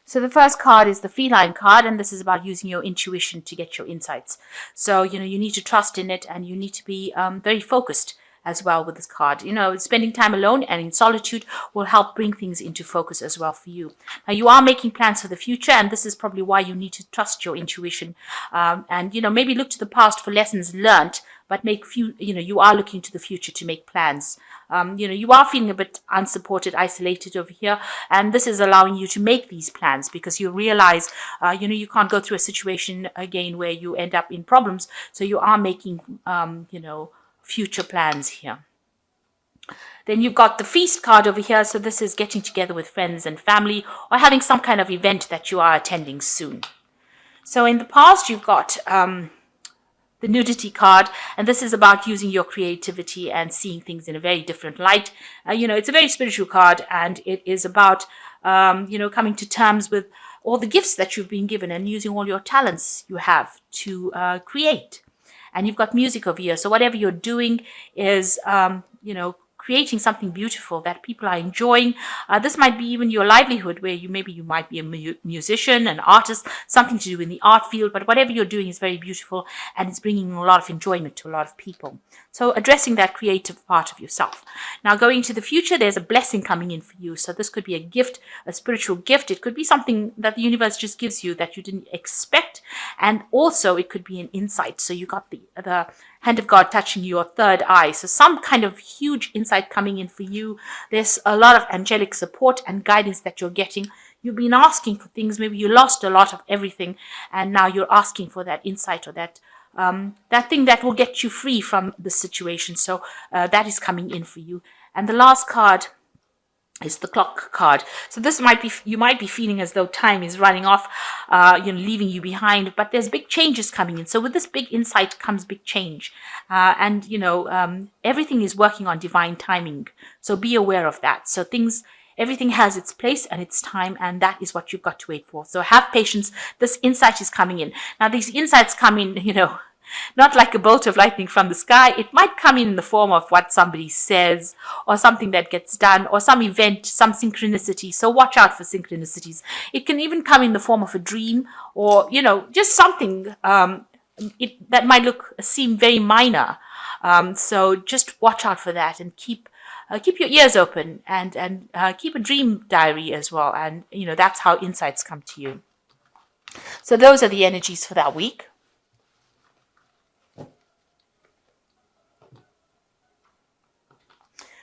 So the first card is the feline card, and this is about using your intuition to get your insights. So, you need to trust in it, and you need to be very focused as well with this card. Spending time alone and in solitude will help bring things into focus as well for you. Now, you are making plans for the future, and this is probably why you need to trust your intuition. And maybe look to the past for lessons learned, but you are looking to the future to make plans. You are feeling a bit unsupported, isolated over here, and this is allowing you to make these plans because you realize, you can't go through a situation again where you end up in problems. So you are making, future plans here. Then you've got the feast card over here. So this is getting together with friends and family or having some kind of event that you are attending soon. So in the past, you've got the nudity card, and this is about using your creativity and seeing things in a very different light. It's a very spiritual card, and it is about, coming to terms with all the gifts that you've been given and using all your talents you have to create. And you've got music over here. So whatever you're doing is, creating something beautiful that people are enjoying. This might be even your livelihood, where you might be a musician, an artist, something to do in the art field, but whatever you're doing is very beautiful and it's bringing a lot of enjoyment to a lot of people. So addressing that creative part of yourself. Now, going to the future, there's a blessing coming in for you. So this could be a gift, a spiritual gift. It could be something that the universe just gives you that you didn't expect. And also it could be an insight. So you got the hand of God touching your third eye. So some kind of huge insight coming in for you. There's a lot of angelic support and guidance that you're getting. You've been asking for things. Maybe you lost a lot of everything, and now you're asking for that insight or that thing that will get you free from the situation. So that is coming in for you. And the last card is the clock card. So this you might be feeling as though time is running off, leaving you behind, but there's big changes coming in. So with this big insight comes big change. Everything is working on divine timing. So be aware of that. So everything has its place and its time, and that is what you've got to wait for. So have patience. This insight is coming in. Now, these insights come in, not like a bolt of lightning from the sky. It might come in the form of what somebody says or something that gets done or some event, some synchronicity. So watch out for synchronicities. It can even come in the form of a dream or, just something that might seem very minor. So just watch out for that and keep your ears open and keep a dream diary as well. And, that's how insights come to you. So those are the energies for that week.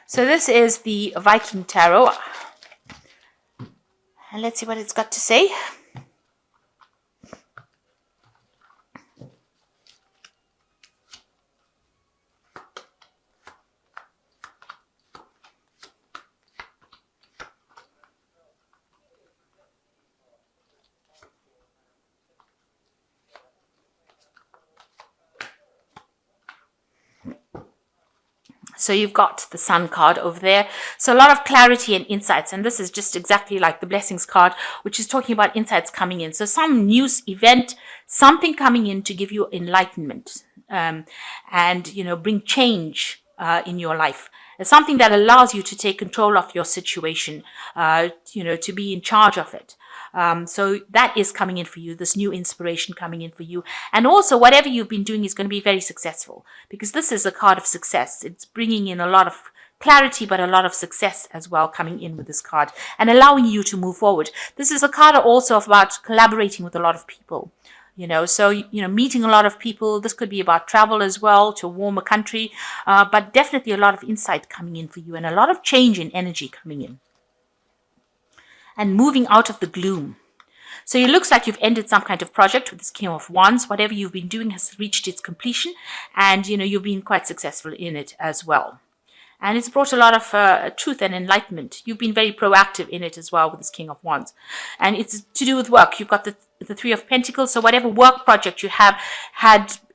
So this is the Viking Tarot. And let's see what it's got to say. So you've got the Sun card over there. So a lot of clarity and insights. And this is just exactly like the Blessings card, which is talking about insights coming in. So some news event, something coming in to give you enlightenment and, bring change in your life. It's something that allows you to take control of your situation, to be in charge of it. So that is coming in for you, this new inspiration coming in for you. And also whatever you've been doing is going to be very successful because this is a card of success. It's bringing in a lot of clarity, but a lot of success as well coming in with this card and allowing you to move forward. This is a card also about collaborating with a lot of people. Meeting a lot of people. This could be about travel as well to a warmer country, but definitely a lot of insight coming in for you and a lot of change in energy coming in. And moving out of the gloom. So it looks like you've ended some kind of project with this King of Wands. Whatever you've been doing has reached its completion and, you've been quite successful in it as well. And it's brought a lot of truth and enlightenment. You've been very proactive in it as well with this King of Wands. And it's to do with work. You've got the Three of Pentacles. So whatever work project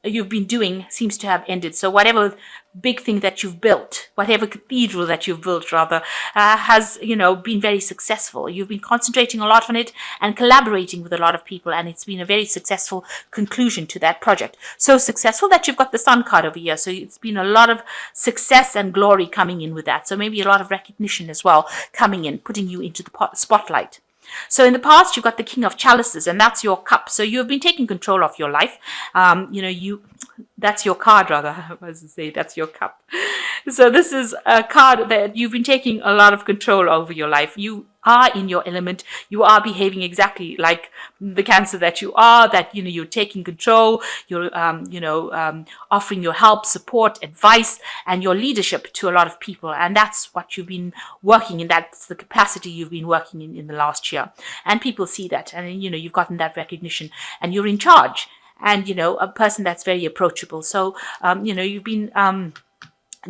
you've been doing seems to have ended. So whatever big thing that you've built, whatever cathedral that you've built rather, has, been very successful. You've been concentrating a lot on it and collaborating with a lot of people, and it's been a very successful conclusion to that project. So successful that you've got the Sun card over here. So it's been a lot of success and glory coming in with that. So maybe a lot of recognition as well coming in, putting you into the spotlight. So in the past, you've got the King of Chalices, and that's your cup. So you've been taking control of your life. That's your card, rather. I was to say that's your cup. So this is a card that you've been taking a lot of control over your life. You are in your element. You are behaving exactly like the Cancer that you are, that, you're taking control. You're, offering your help, support, advice, and your leadership to a lot of people. And that's what you've been working in. That's the capacity you've been working in the last year. And people see that. And, you've gotten that recognition and you're in charge. And, a person that's very approachable. So, you've been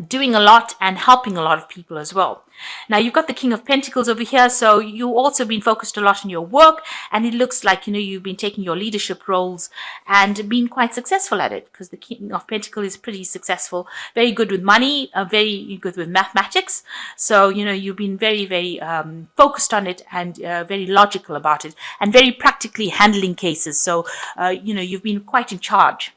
doing a lot and helping a lot of people as well. Now you've got the King of Pentacles over here, so you also been focused a lot on your work, and it looks like you've been taking your leadership roles and been quite successful at it, because the King of Pentacles is pretty successful, very good with money, very good with mathematics. So you've been very, very focused on it and very logical about it, and very practically handling cases. So you've been quite in charge.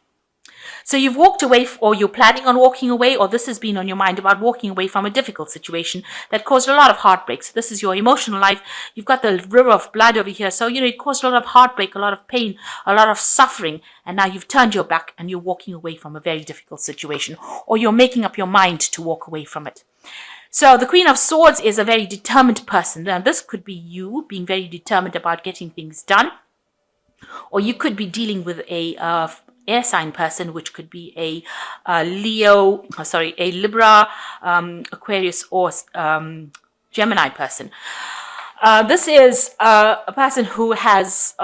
So you've walked away, or you're planning on walking away, or this has been on your mind about walking away from a difficult situation that caused a lot of heartbreak. So this is your emotional life. You've got the river of blood over here. So, it caused a lot of heartbreak, a lot of pain, a lot of suffering. And now you've turned your back and you're walking away from a very difficult situation, or you're making up your mind to walk away from it. So the Queen of Swords is a very determined person. Now this could be you being very determined about getting things done, or you could be dealing with a air sign person, which could be a Libra, Aquarius, or Gemini person. This is a person who has,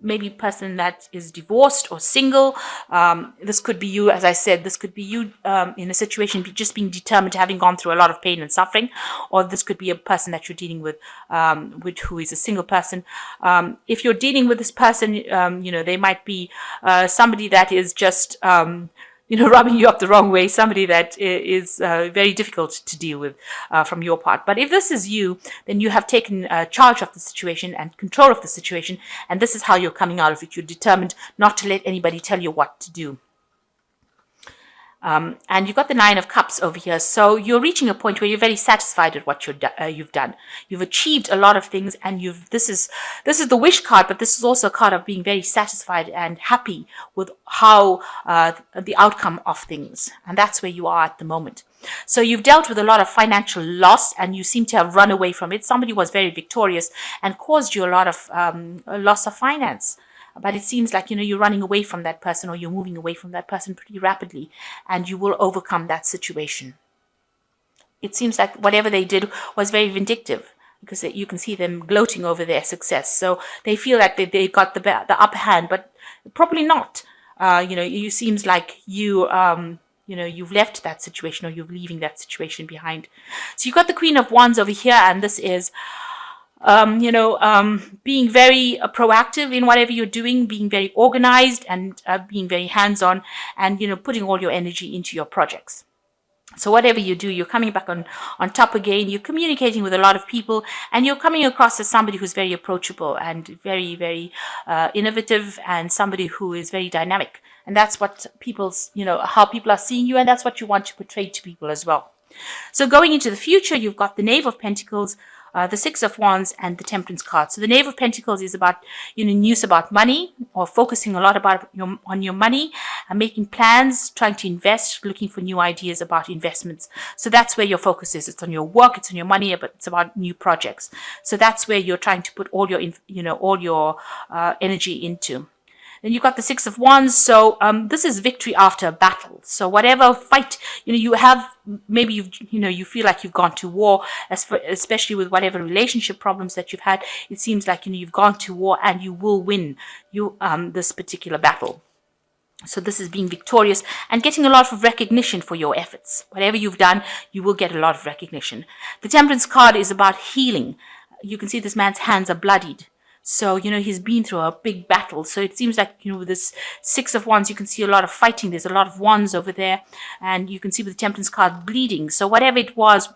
maybe a person that is divorced or single. This could be you, as I said. This could be you in a situation just being determined, having gone through a lot of pain and suffering. Or this could be a person that you're dealing with who is a single person. If you're dealing with this person, they might be somebody that is just rubbing you up the wrong way, somebody that is very difficult to deal with from your part. But if this is you, then you have taken charge of the situation and control of the situation, and this is how you're coming out of it. You're determined not to let anybody tell you what to do. And you've got the Nine of Cups over here. So you're reaching a point where you're very satisfied at what you've done. You've achieved a lot of things, and this is the wish card, but this is also a card of being very satisfied and happy with how the outcome of things. And that's where you are at the moment. So you've dealt with a lot of financial loss, and you seem to have run away from it. Somebody was very victorious and caused you a lot of loss of finance. But it seems like, you're running away from that person, or you're moving away from that person pretty rapidly, and you will overcome that situation. It seems like whatever they did was very vindictive, because you can see them gloating over their success. So they feel like they got the upper hand, but probably not. You seems like you've left that situation, or you're leaving that situation behind. So you've got the Queen of Wands over here, and this is being very proactive in whatever you're doing, being very organized, and being very hands-on, and, putting all your energy into your projects. So whatever you do, you're coming back on top again. You're communicating with a lot of people, and you're coming across as somebody who's very approachable and very, very innovative, and somebody who is very dynamic. And that's what how people are seeing you, and that's what you want to portray to people as well. So going into the future, you've got the Knave of Pentacles, the Six of Wands, and the Temperance card. So the Knave of Pentacles is about news about money, or focusing a lot on your money, and making plans, trying to invest, looking for new ideas about investments. So that's where your focus is. It's on your work, it's on your money, but it's about new projects. So that's where you're trying to put all your energy into. Then you've got the Six of Wands. So this is victory after a battle. So whatever fight you have, maybe you feel like you've gone to war, especially with whatever relationship problems that you've had. It seems like you've gone to war, and you will win this particular battle. So this is being victorious and getting a lot of recognition for your efforts. Whatever you've done, you will get a lot of recognition. The Temperance card is about healing. You can see this man's hands are bloodied. So, he's been through a big battle. So it seems like, with this Six of Wands, you can see a lot of fighting. There's a lot of wands over there. And you can see with the Temperance card bleeding. So whatever it was,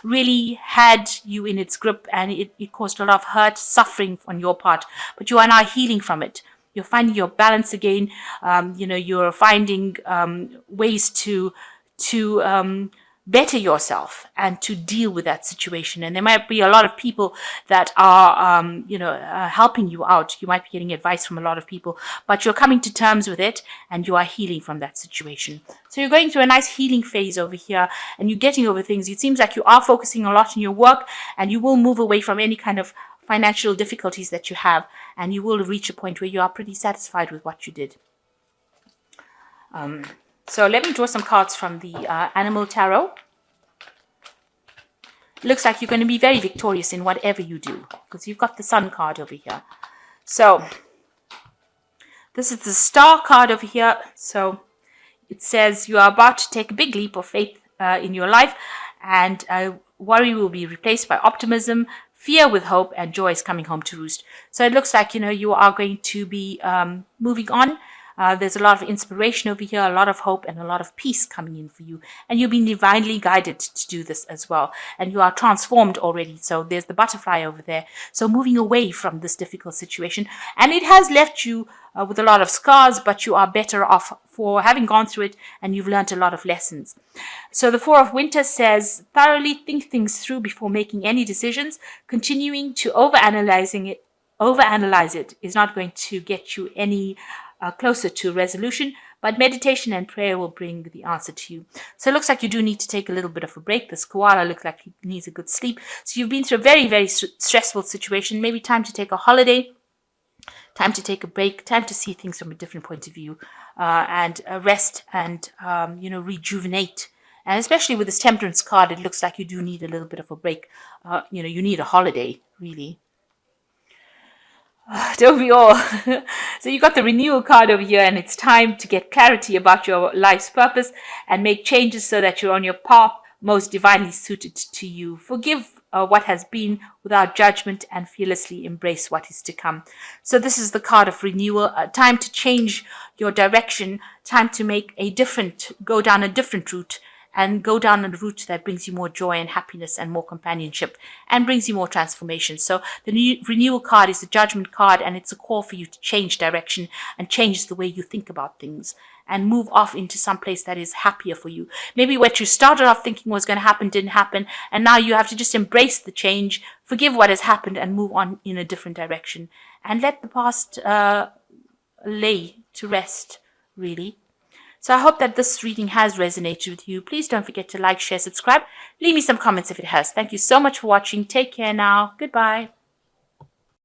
really had you in its grip, and it caused a lot of hurt, suffering on your part. But you are now healing from it. You're finding your balance again. You're finding ways to better yourself and to deal with that situation. And there might be a lot of people that are, helping you out. You might be getting advice from a lot of people, but you're coming to terms with it and you are healing from that situation. So you're going through a nice healing phase over here and you're getting over things. It seems like you are focusing a lot on your work and you will move away from any kind of financial difficulties that you have, and you will reach a point where you are pretty satisfied with what you did. So let me draw some cards from the Animal Tarot. It looks like you're going to be very victorious in whatever you do, because you've got the Sun card over here. So this is the Star card over here. So it says you are about to take a big leap of faith in your life, and worry will be replaced by optimism, fear with hope, and joy is coming home to roost. So it looks like, you are going to be moving on. There's a lot of inspiration over here, a lot of hope, and a lot of peace coming in for you. And you've been divinely guided to do this as well. And you are transformed already. So there's the butterfly over there. So moving away from this difficult situation. And it has left you with a lot of scars, but you are better off for having gone through it, and you've learned a lot of lessons. So the Four of Winter says, thoroughly think things through before making any decisions. Continuing to overanalyze it is not going to get you any closer to resolution, but meditation and prayer will bring the answer to you. So it looks like you do need to take a little bit of a break. This koala looks like he needs a good sleep. So you've been through a very, very stressful situation. Maybe time to take a holiday, time to take a break, time to see things from a different point of view, and rest and, rejuvenate. And especially with this Temperance card, it looks like you do need a little bit of a break. You need a holiday, really. Don't we all? So you got the Renewal card over here, and it's time to get clarity about your life's purpose and make changes so that you're on your path most divinely suited to you. Forgive what has been without judgment and fearlessly embrace what is to come. So this is the card of renewal, time to change your direction, time to go down a different route, and go down a route that brings you more joy and happiness and more companionship and brings you more transformation. So the Renewal card is the Judgment card, and it's a call for you to change direction and change the way you think about things and move off into some place that is happier for you. Maybe what you started off thinking was going to happen didn't happen, and now you have to just embrace the change, forgive what has happened, and move on in a different direction. And let the past lay to rest, really. So I hope that this reading has resonated with you. Please don't forget to like, share, subscribe. Leave me some comments if it has. Thank you so much for watching. Take care now. Goodbye.